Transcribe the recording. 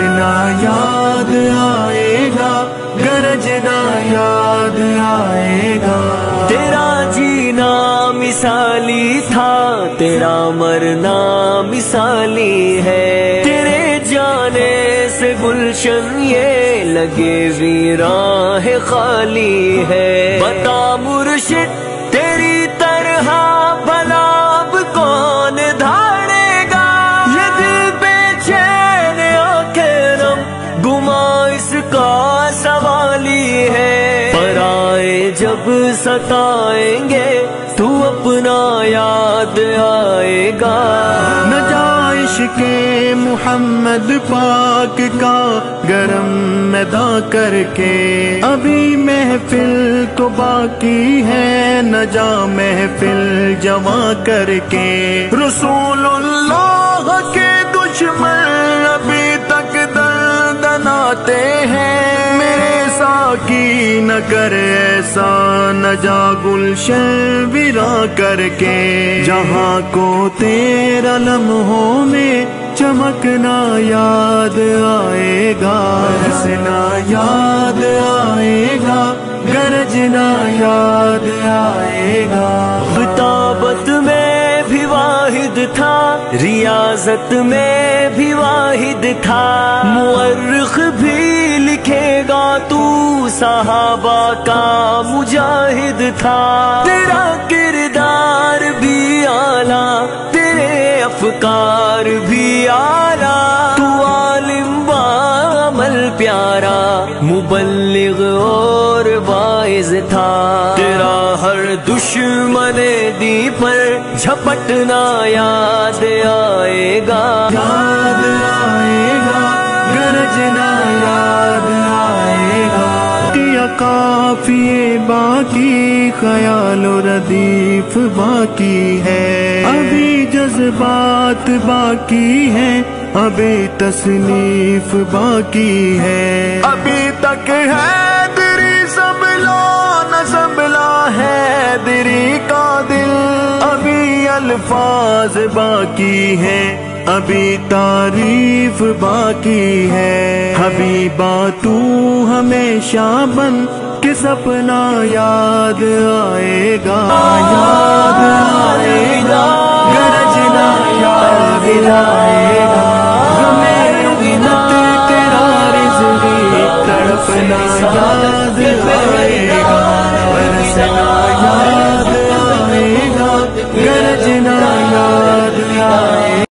ہنسنا یاد آئے گا، گرجنا یاد آئے گا. تیرا جینا مثالی تھا، تیرا مرنا مثالی ہے. تیرے جانے سے گلشن یہ لگے ویراں ہے خالی ہے. بتا مرشد تیری طرح بھلا اب کون دھاڑے گا. یہ دل بے چین آنکھیں نم گما اس کا سوال ہی ہے. پرائے جب ستائیں گے تو اپنا یاد آئے گا. نہ جا عشق محمد پاک کا گرم میدان کر کے، ابھی محفل تو باقی ہے، نہ جا محفل جمع کر کے. رسول اللہ کے دشمن ابھی تک دندناتے ہیں، میرے ساقی نہ کر ایسا، نہ جا گلشن ویراں کر کے. جہاں کو تیرا لمحوں میں چمکنا یاد آئے گا، ہنسنا یاد آئے گا، گرجنا یاد آئے گا. خطابت میں بھی واحد تھا، ریاضت میں بھی واحد تھا. مورخ بھی لکھے گا تو صحابہ کا مجاہد تھا. تیرا کردار بھی اعلیٰ، تیرے افکار بھی اعلیٰ. تو عالم بعمل پیارا، مبلغ اور واعظ تھا. تیرا ہر دشمن دی پر جھپٹنا یاد آئے گا. یاد آئے گا، گرجنا یاد آئے گا. کیا قافیے باقی، خیال و ردیف باقی ہے، ابھی جذبات باقی ہیں، ابھی تصنیف باقی ہے. ابھی تک ہے دری سنبھلا نہ سنبھلا ہے دری کا دل، ابھی الفاظ باقی ہیں، ابھی تعریف باقی ہے. حبیبا تو ہمیشہ بن کے سپنا یاد آئے گا.